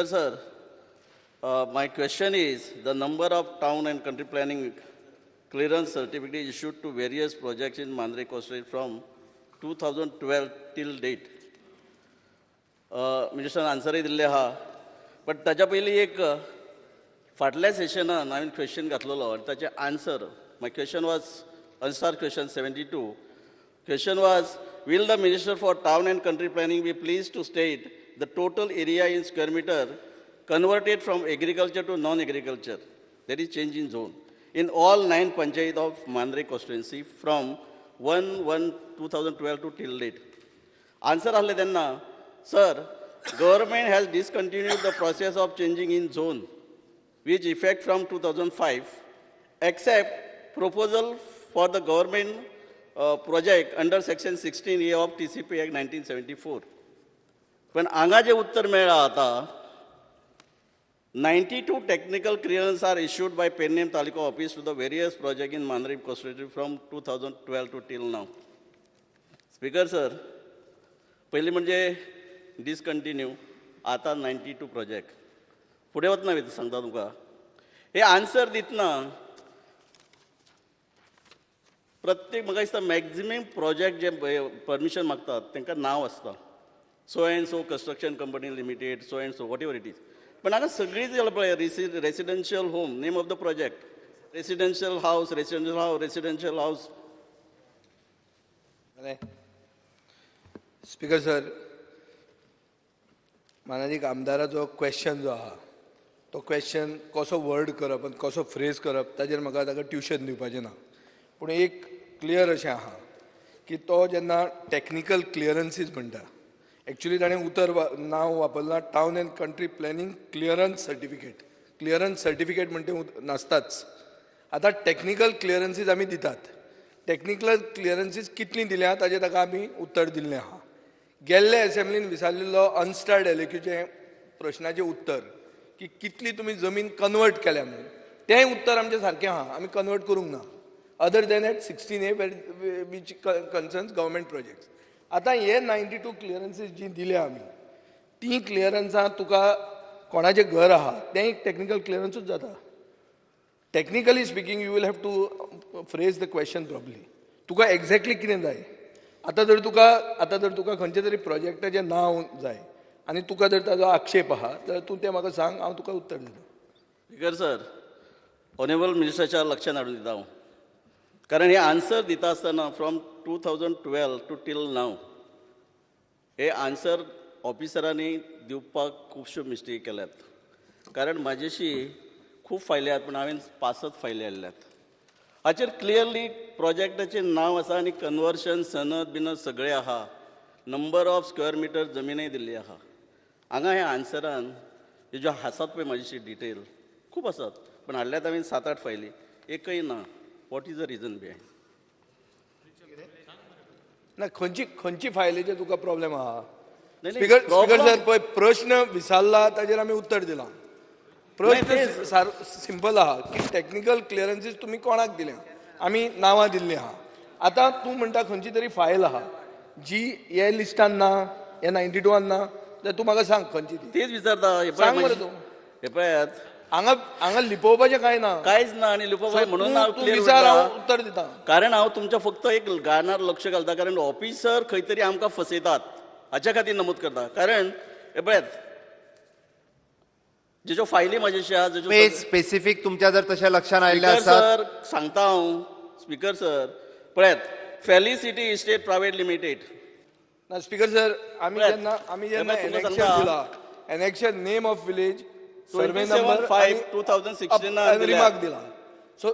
Speaker sir, my question is the number of town and country planning clearance certificates issued to various projects in Mandre Coastal from 2012 till date. Minister answer दिल्ले हा, but ताच्या पयली एक फाटल्या सेशनान हांवें question घातलेलो आनी ताचे answer. My question was answer question 72. Question was, will the Minister for Town and Country Planning be pleased to state the total area in square meter converted from agriculture to non-agriculture, that is change in zone, in all 9 panchayat of Mandre constituency from 1/1/2012 to till date. Answer ahle त्यांना, sir, government has discontinued the process of changing in zone, which effect from 2005, except proposal for the government project under section 16A of TCP Act 1974. पण हांगा जे उत्तर मेळ्ळा आता, 92 technical clearance are issued by Pennem Taluka office to the various projects in Mandre constituency from 2012 to till now. Speaker sir, पहिले म्हणजे discontinue, आता 92 project. फुडें वतना सांगता तुमकां. हे आन्सर दितना प्रत्येक म्हाका दिसता मॅक्झिमम प्रोजेक्ट जे परमिशन मागतात तांकां नांव आसता. So and so construction company limited, so and so what ever it is. पण हांगा सगळीं जाल्यार पळय residential home, name of the project, residential हावस, रेसिडेन्शियल हावस. स्पीकर सर, माननीय आमदाराचो क्वेश्चन जो आहा तो क्वेश्चन कसो वर्ड करप आनी कसो फ्रेज करप ताजेर म्हाका ताका ट्युशन दिवपाचें ना. पूण एक क्लियर अशें आहा की तो जेन्ना टॅक्निकल क्लियरन्सीस म्हणटा, एक्चुली ताणें उतर नांव वापरलां town and country planning clearance certificate. Clearance certificate म्हणटे नासताच. आतां टॅक्निकल क्लियरन्सीस आमी दितात. टॅक्निकल क्लियरन्सीस कितलीं दिल्या ताजें ताका आमी उत्तर दिल्लें आहा. गेल्ले असेंब्लीन विचारलेलो अनस्टार्ड एलिक्यूचे प्रश्नाचें उत्तर की कितली तुमी जमीन कन्वर्ट केल्या म्हणून, तेंय उत्तर आमचें सारकें आहा, आमी कन्वर्ट करूंक ना, other than at 16A which concerns government projects. आतां हे 92 क्लियरन्सीस जी दिल्या आमी, ती क्लियरन्सां तुका कोणाचें घर आहा तें एक टॅक्निकल क्लियरन्सूच जाता. Technically speaking you will have to phrase the question properly. तुका एक्झॅक्टली कितें जाय. आतां जर तुका खंयचे तरी प्रोजेक्टाचें नांव जाय आनी तुका जर ताजो आक्षेप आहा जाल्यार तूं तें म्हाका सांग, हांव तुका उत्तर दितां. स्पीकर सर, ऑनेबल मिनिस्टराच्या लक्षांत हाडून दिता हांव. कारण हे आन्सर दिता आसतना फ्रॉम 2012 टू टील नाव हे आन्सर ऑफिसरांनी दिवपाक खुबश्यो मिस्टेक केल्यात. कारण म्हाजेशी खूब फायली आहात, पूण हांवें 5च फायली हाडल्यात. हाचेर क्लियरली प्रोजेक्टाचें नांव आसा आनी कन्वर्शन सनद बिनद सगळें आहा. नंबर ऑफ स्क्वेअर मिटर जमिनय दिल्ली आहा. हांगा ह्या आन्सरान हे ज्यो आसात पळय म्हाजेशी डिटेल खूब आसात, पण हाडल्यात हांवें 7-8 फायली, एकय ना. What is the region behind? ना खंयची फायलीचेर तुका प्रॉब्लेम आहा? नाही, स्पीकर problem- सर, पळय प्रश्न विचारला ताजेर आमी उत्तर दिलां. प्रश्न सिंपल आहा की टॅक्निकल क्लियरन्सीस तुमी कोणाक दिल्या, आमी नांवां दिल्लीं आहा. आतां तूं म्हणटा खंयची तरी फायल आहा जी हे लिस्टान ना, हे 92 ना, जाल्यार तूं म्हाका सांग खंयची ती. तेच विचारता. हे सांग पळय मरे तूं. हे पळयात, हांगा लिपोवपाचें कांय ना. कांयच ना आनी लिपोवपाक म्हणून हांव तूं clear विचार, उरला. हांव उत्तर दितां. कारण हांव तुमच्या फक्त एक गानार लक्ष घालता. कारण ऑफिसर खंय तरी आमकां फसयतात हाच्या खातीर नमूद करता. कारण हे पळयात, जेच्यो फायली म्हाजेशी आहा, जेच्यो स्पेसिफिक तुमच्या जर तशा लक्षात आयिल्ले स्पीकर आसात. सर सांगता हांव. स्पीकर सर पळयात, फेलिसिटी इस्टेट प्रायवेट लिमिटेड. ना स्पीकर सर, आमी पळयात. जेन्ना तुमकां एनेक्शन सांगता. दिला, annexation name of village, survey 27/5, number 2016 remark दिला. सो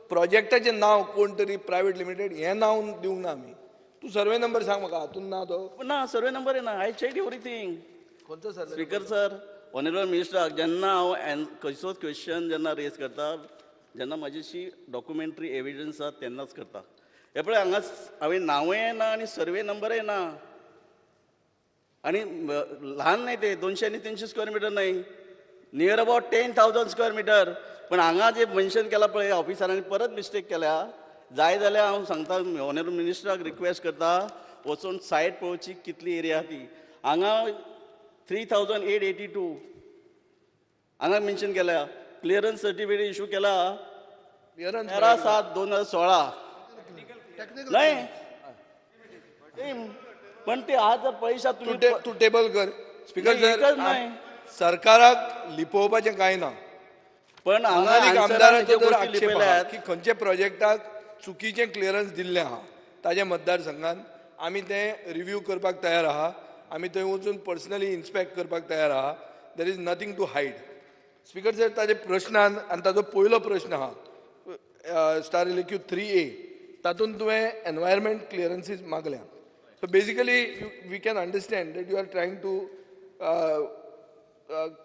प्रोजेक्टाचें नांव कोण तरी प्रायवेट लिमिटेड हें नांव दिवंक ना आमी. तूं सर्वे नंबर सांग म्हाका, हातून ना तो. ना सर्वे नंबर येना. I check everything. खंयचो सर्वे? स्पीकर सर, ऑनरेबल मिनिस्टराक जेन्ना हांव खंयचोच क्वेश्चन जेन्ना रेज करता, जेन्ना म्हाजेशी डॉक्युमेंटरी एविडन्स आसा तेन्नाच करता. हे पळय हांगा हांवें नांवय ना आनी सर्वे नंबरय ना. आनी ल्हान न्हय ते, 200 आनी 300 स्क्वेअर मिटर न्हय, नियर अबाउट 10,000 स्क्वेअर मिटर. पण हांगा जे मेन्शन केला पळय ऑफिसरांनी परत मिस्टेक केल्या. जाय जाल्यार हांव सांगता, ऑनरेबल मिनिस्टराक रिक्वेस्ट करता, वचून सायट पळोवची कितली एरिया ती. हांगा 3,882 हांगा मेन्शन केल्या क्लिअरन्स सर्टिफिकेट इश्यू केला Clearance 13/7/2016 नाही ते- पण ते आज जर पैसा तुम्ही तू टेबल कर स्पीकर नाही, एकच नाही. सर सरकाराक लिपोवपाचें कांय ना पण हांगा हांगालीक answer आमदाराचो ज्यो जर गोष्टी आक्षेप आहा लिपयल्यात, की खंयचे प्रोजेक्टाक चुकीचें क्लिअरन्स दिल्लें आहा ताज्या मतदारसंघात आमी तें रिव्यू करपाक तयार आहा आमी थंय वचून पर्सनली इन्स्पेक्ट करपाक तयार आहा there is nothing to hide speaker sir ताजे प्रश्नान आनी ताजो पयलो प्रश्न आहा स्टार इलेक्यू 3A तातूंत तुवें एनवायरमेंट क्लिअरन्सीस मागल्या so basically we can understand that you are trying to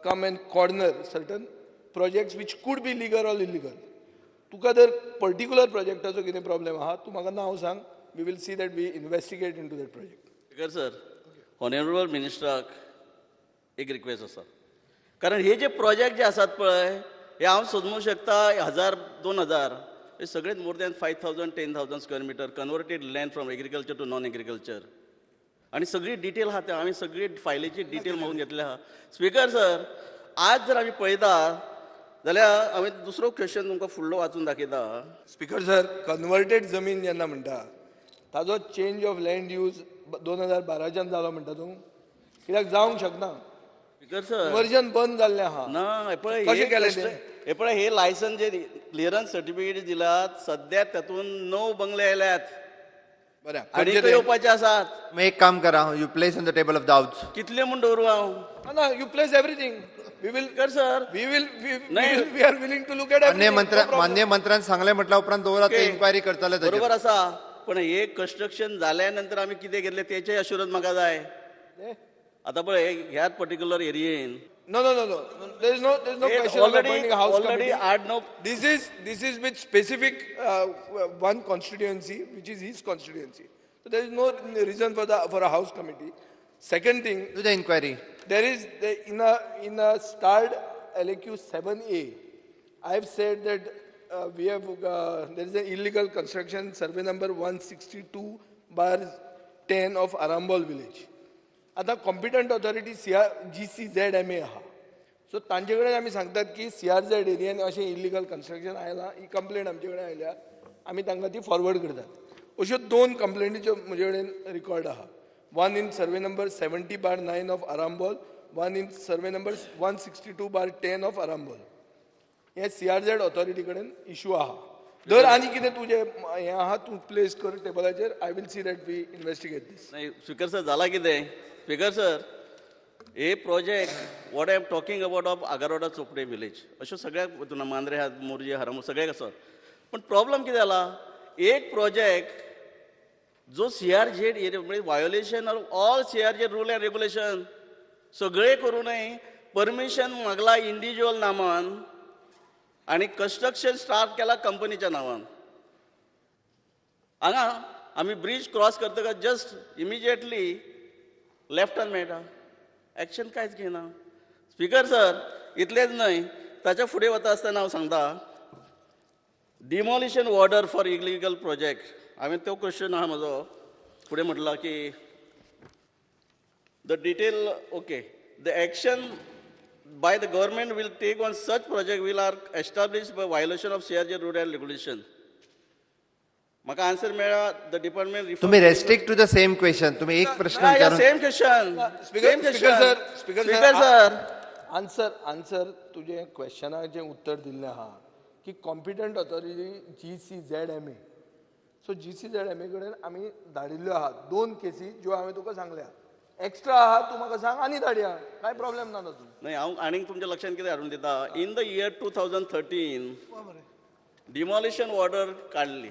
come and corner certain projects which could be legal or illegal. तुका जर पर्टिक्युलर प्रोजेक्टाचो कितें प्रॉब्लेम आहा तूं म्हाका नांव सांग we will see that we investigate into that project speaker sir honourable मिनिस्टराक एक request आसा कारण हे जे प्रोजेक्ट जे आसात पळय हे हांव सोदूंक शकता 1000-2000 हे सगळेच more than 5,000-10,000 square metre converted land from agriculture to non agriculture आणि सगळी डिटेल आहा ते आमी सगळी फायलीची डिटेल मागून घेतली आहा स्पीकर सर आज जर आमी पळयता जाल्यार हांवें दुसरो क्वेश्चन तुमकां फुडलो वाचून दाखयता स्पीकर सर कन्वर्टेड जमीन जेन्ना म्हणटा ताजो चेंज ऑफ लँड यूज 2012च्यान जालो म्हणटा तूं कित्याक जावंक शकना स्पीकर सर कन्वर्जन बंद जाल्लें आहा ना हे पळय कशें केलें तें? हे पळय हे लायसन जे क्लिअरन्स सर्टिफिकेट दिलात सध्या तातूंत 9 बंगले आयल्यात बरें आणि खंयचे ते? येवपाचे आसात मग एक काम करा you place on the table of doubts कितले म्हूण दवरूं हांव ना you place everything we will कर सर नाही. We are willing to look at मान्य मंत्र्यान सांगले म्हटल्या उपरांत दवरा ते ओके. इन्क्वायरी करतले ताचेर. बरोबर आसा पण हे कन्स्ट्रक्शन जाल्यानंतर आमी कितें घेतले तेचे अश्युरन्स म्हाका जाय आता पळय ह्याच पर्टिक्युलर एरियेन No. There is no question of appointing a house already committee. 8-9 This is with specific one constituency, which is his constituency. So there is no reason for a house committee. Second thing, Do the inquiry. there is in a starred LAQ 7A. I have said that we have there is an illegal construction survey number 162/10 of Arambol village. आता competent authority GCZMA आहा so तांचे कडेन आमी सांगतात की CRZ एरियेन अशें illegal construction आयलां ही complaint आमचे कडेन आयल्या आमी तांकां ती फॉरवर्ड करतात अश्यो 2 कंप्लेंटीच्यो म्हजे कडेन रिकॉर्ड आहा one in survey number 70/9 of Arambol one in survey number 162/10 of Arambol हे CRZ ऑथॉरिटी कडेन इश्यू आहा दर आनी कितें तुजें हें आहा तूं प्लेस कर टेबलाचेर I will see that we investigate this नाही स्पीकर सर जाला कितें स्पीकर सर हे project what I am talking about of Agarwada Chopdem village अश्यो सगळ्याक वचूना मांद्रे आहात मोरजे हराम सगळ्याक आसा पण प्रॉब्लेम कितें जाला एक प्रोजेक्ट जो CRZ एरिया म्हणजे violation of all CRZ rule and regulation सगळे करूनय परमिशन मागला इंडिव्हिज्युअल नामान आणि कन्स्ट्रक्शन स्टार्ट केला कंपनीच्या नावान हांगा आमी ब्रिज क्रॉस करतका जस्ट इमिजिएटली लेफ्टान मेळटा एक्शन कांयच घेयना स्पीकर सर इतलेंच न्हय ताच्या फुडें वता आसतना हांव सांगता demolition order for illegal project हांवें तो क्वेश्चन आहा म्हजो फुडें म्हटला की the detail okay the action by the government will take on such project will are established by violation of CRZ rule and regulation. म्हाका आन्सर मेळ्ळा द डिपार्टमेंट तुम्ही restrict to the same question तुम्ही एक प्रश्न विचारून same question speaker sir answer तुझे क्वेश्चनाचें उत्तर दिल्लें आहा की competent authority GCZMA so GCZMA कडेन आमी धाडिल्ल्यो आहा 2 केसी ज्यो हांवें तुका सांगल्या एक्स्ट्रा आहा तूं म्हाका सांग आनी धाडया कांय प्रॉब्लेम ना तूं नाही हांव आनीक तुमच्या लक्षांत कितें हाडून दिता in the year 2013 demolition order काडली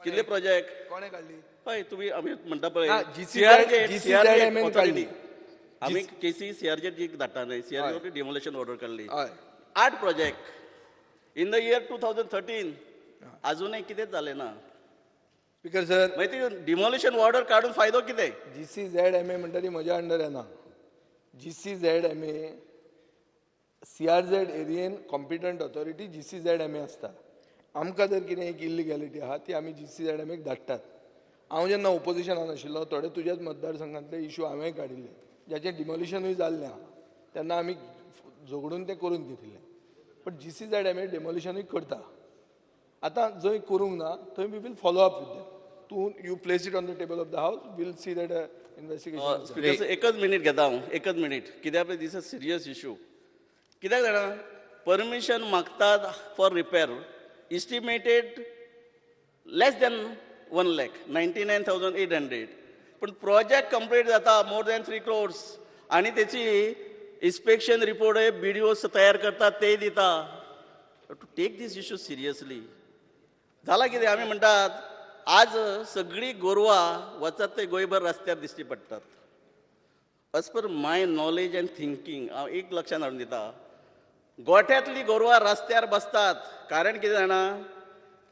कितले प्रोजेक्ट कोणे काडली हय तुम्ही आमी म्हणटा पळय ना, GCZMA काडली. आमी केसी CRZ जी धाडटा न्हय CRZ डिमॉलिशन ऑर्डर काडली हय 8 प्रोजेक्ट इन द इयर 2013 अजूनय कितेंच जालें ना स्पीकर सर मागीर ती डिमॉलिशन ऑर्डर काडून फायदो कितें GCZMA म्हणटा ती म्हज्या अंडर येना GCZMA CRZ एरियेन कॉम्पिटंट ऑथॉरिटी GCZMA आसता आमकां जर कितें एक इलिगॅलिटी आहा ती आमी GCZMAक धाडटात हांव जेन्ना ओपोजिशनान आशिल्लो थोडे तुज्याच मतदारसंघांतले इश्यू हांवें काडिल्ले ज्याचें डिमॉलिशनूय जाल्लें आहा तेन्ना आमी झगडून तें करून घेतिल्लें बट GC ZMA डेमोलिशनूय करता आतां जंय करूंक ना थंय we will follow up with them तूं you place it on the table of the house will see that investigation speaker एकच मिनीट घेता हांव एकच मिनीट कित्याक पळय दीस अ सिरियस इशू कित्याक जाणा परमिशन मागतात for repair estimated less than 1 lakh 99,800 पण प्रोजेक्ट कंप्लीट जाता मोर दॅन 3 crores आणि त्याची इन्स्पेक्शन रिपोर्ट BDO तयार करतात ते दिता to take this issue seriously झाला कितें आमी म्हणटात आज सगळी गोरवां वचत ते गोंयभर रस्त्यार दिश्टी पडटात as per my knowledge and thinking हांव एक लक्षांत हाडून दिता गोठ्यांतली गोरवां रस्त्यार बसतात कारण कितें जाणा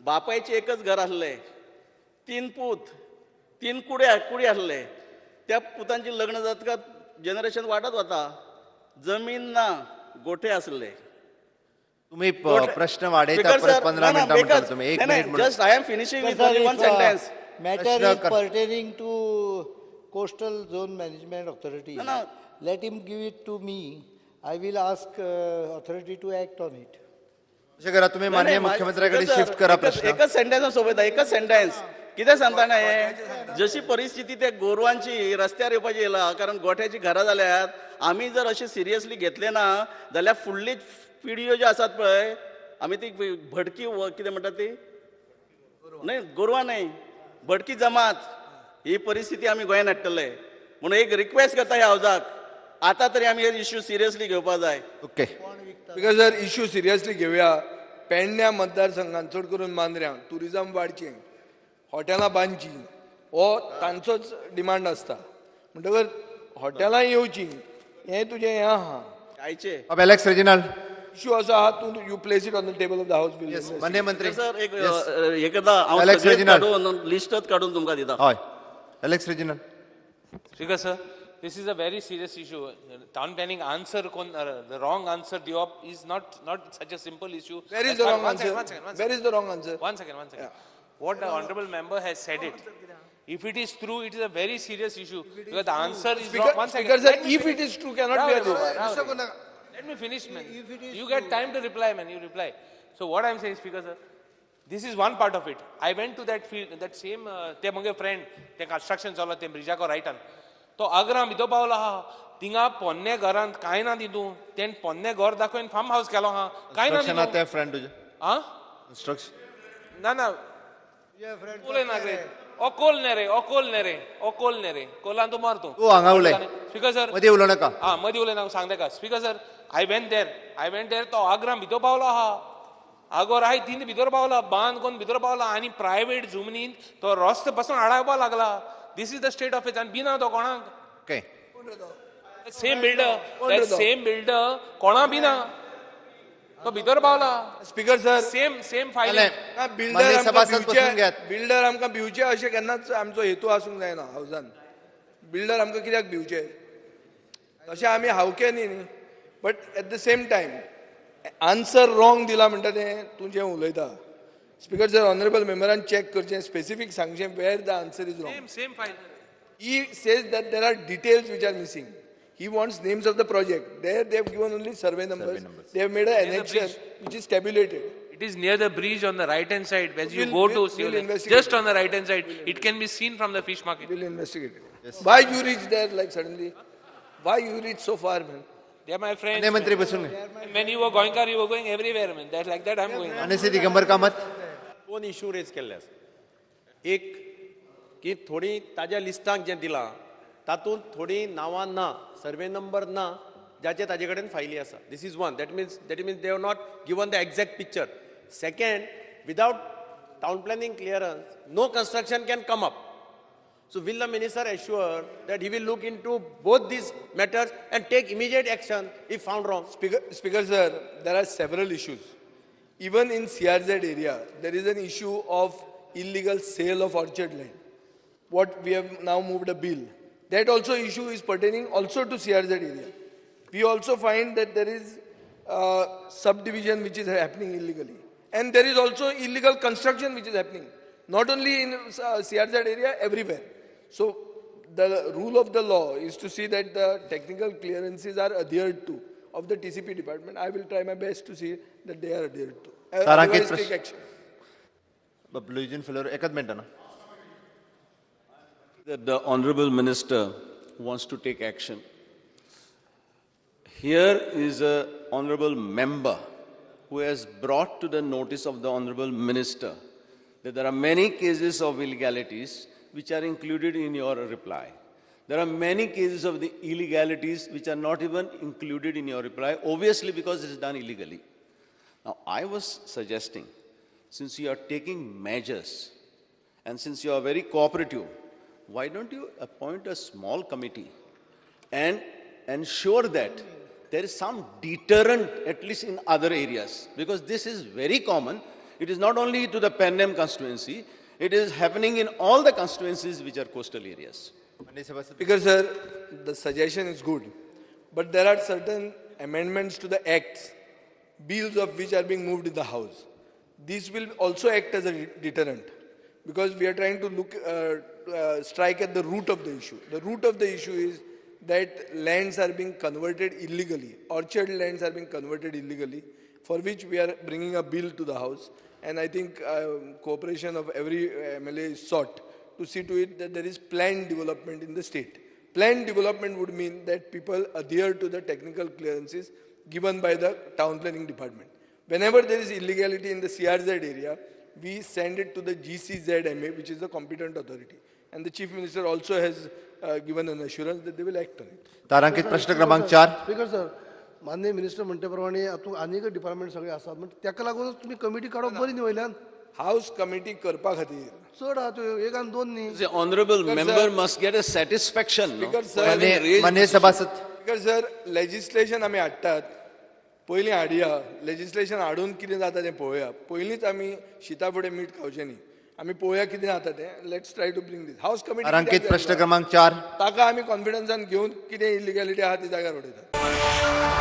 बापायचें एकच घर आसलें 3 पूत 3 कुडी आसले त्या पुतांची लग्न जातका जनरेशन वाडत वता जमीन ना गोठे आसले तुम्ही प्रश्न वाढयता परत 15 मिनिटां म्हणटा तुम्ही एक मिनिट म्हणून just I am finishing with only one sentence Matter is Prashna- pertaining to Coastal Zone Management Authority. No. Let him give it to me. I will ask authority to act on it. अशें करा तुम्ही माननीय मुख्यमंत्र्याकडे shift करा प्रश्न एकच sentence सोबत एकच sentence कितें सांगताना हे जशी परिस्थिती त्या गोरवांची रस्त्यार येवपाची येयला कारण गोठ्याची घरां जाल्यात आमी जर अशें सिरियसली घेतले ना जाल्यार फुडली पिढयो ज्यो आसात पळय आमी ती भटकी कितें म्हणटात ती न्हय गोरवां न्हय भटकी जमात ही परिस्थिती आमी गोंयांत हाडटले म्हणून एक रिक्वेस्ट करता ह्या हावजाक आतां तरी आमी हे इश्यू सिरियसली घेवपाक जाय ओके बिकॉज जर इश्यू सिरियसली घेवया पेडण्या मतदारसंघात चड करून मांद्र्यां टुरिजम वाडचें हॉटेलां बांदचीं हो तांचोच डिमांड आसता म्हणटकर हॉटेलां येवचीं हें तुजें हें आहा कायचे अब एलेक्स रेजिनाल्ड इश्यू असो आहा तूं you place it on the table of the हावस बिल माननीय मंत्री सर एक हे करता हांव Alex सगळेच Reginald. काडून लिस्टच काडून तुमकां दिता हय Alex Reginald Speaker, sir, this is a very serious issue. Town planning answer, the wrong answer diop is not such a simple issue. Where is As the far- wrong one answer? second, one second, one Where second. is the wrong answer? One second. What the honorable member has said it. If it is true, it is a very serious issue because the answer is Speaker, wrong. One second. Speaker, sir, Let me if it finish. is true, cannot be a Rahul, joke. Rahul, Let me finish, man. You get time to reply, man. You reply. So what I'm saying, Speaker, sir, this is one part of it. I went to that field, that same, ते मगे friend, ते construction चालू ते ब्रिजाको रायटान. तो अग्रा भितो पावलो हा थिंगा पोन्ने घरांत कांय ना तितू तेन पोन्ने घर दाखोवन फार्म हाऊस केलो हा कांय ना कन्स्ट्रक्शन तितू. ते फ्रेंड तुझे आ कन्स्ट्रक्शन ना उलय ना रे अकोल ने रे कोलान तू मार तू तू हांगा उलय स्पीकर सर मध्ये उलोव नाका हा मदी उलय ना सांगता का speaker sir I went there तो आग्रा भितो पावलो हा आगोर हाय तीन भितर पावला बांद कोण भितर पावला आणि प्रायव्हेट जुमनीन तो रस्तो पासून आडावपा लागला this is the state of it आणि बिना तो कोणाक ओके सेम बिल्डर कोणा बिना तो भितर पावला स्पीकर सर सेम फायल माननीय बिल्डर सभासद बसून घेयात. बिल्डर आमकां भिवचे अशें केन्नाच आमचो हेतू आसूंक जायना हावजान बिल्डर आमकां कित्याक भिवचे तशें आमी हावके न्ही but at the same time answer wrong दिला म्हणटा तें तूं जें उलयता स्पीकर जर ऑनरेबल मेंबरान चॅक करचें स्पेसिफीक सांगचें where the answer is wrong same file He says that there are details which are missing. He wants names of the project. There they have given only survey numbers. They have made an annexure which is tabulated. It is near the bridge on the right hand side. As you We'll- go to we'll- we'll Sierra, investigate just it. on the right hand side, it can be seen from the fish market. We'll investigate it. Why you reach there like suddenly? Why you reach so far, man? They are my friends. माननीय मंत्री man. बसून घे When you were going car, you were going everywhere, man. That like that I'm going. माननीय श्री दिगंबर कामत दोन issue raise केल्ले आसा एक की थोडी ताज्या लिस्टाक जें दिलां तातूंत थोडी नांवां ना सर्वे नंबर ना जाचे ताजे कडेन फायली आसा this is one that means they have not given the exact picture second without town planning clearance no construction can come up So will the minister assure that he will look into both these matters and take immediate action if found wrong? Speaker sir, there are several issues. Even in CRZ area, there is an issue of illegal sale of orchard land. What we have now moved a bill. That also issue is pertaining also to CRZ area. We also find that there is subdivision which is happening illegally. And there is also illegal construction which is happening. Not only in CRZ area, everywhere. So the rule of the law is to see that the technical clearances are adhered to. of the TCP department. I will try my best to see that they are adhered to. तारांकित Otherwise, take प्रश्न- action. ब्लूजिन floor एकच minute ना That the Honorable Minister wants to take action. Here is a Honorable Member who has brought to the notice of the Honorable Minister that there are many cases of illegalities which are included in your reply. There are many cases of the illegalities which are not even included in your reply, obviously because it is done illegally. Now, I was suggesting, since you are taking measures and since you are very cooperative, why don't you appoint a small committee and ensure that there is some deterrent, at least in other areas? Because this is very common. It is not only to the Pennem constituency, it is happening in all the constituencies which are coastal areas. Speaker, sir, the suggestion is good, but there are certain amendments to the acts, bills of which are being moved in the House. These will also act as a deterrent, because we are trying to look, strike at the root of the issue. The root of the issue is that lands are being converted illegally, orchard lands are being converted illegally, for which we are bringing a bill to the House. And I think cooperation of every MLA is sought to see to it that there is planned development in the state. Planned development would mean that people adhere to the technical clearances given by the town planning department. Whenever there is illegality in the CRZ area, we send it to the GCZMA, which is the competent authority. And the Chief Minister also has given an assurance that they will act on it. तारांकित प्रश्न क्रमांक 4 speaker sir माननीय minister म्हणते प्रमाणे हातूंत आनीक department सगळे आसात म्हणजे ताका लागूनच तुमी कमिटी काडप बरी न्ही वयल्यान हाऊस कमिटी करपा खातीर चड आहा त्यो एक आनी दोन न्ही The Honorable Member must get a satisfaction, no? Speaker, sir, for having मान्य raised मान्य सभासद Because sir, legislation आमी हाडटात पयलीं हाडया लेजिस्लेशन हाडून कितें जाता तें पळोवया पयलींच आमी शिता फुडें मीठ खावचें न्ही आमी पळोवया कितें जाता तें let's try to bring this house committee तारांकित प्रश्न क्रमांक 4 ताका आमी कॉन्फिडन्सान घेवन कितें इलिगॅलिटी आहा ती जाग्यार उडयतात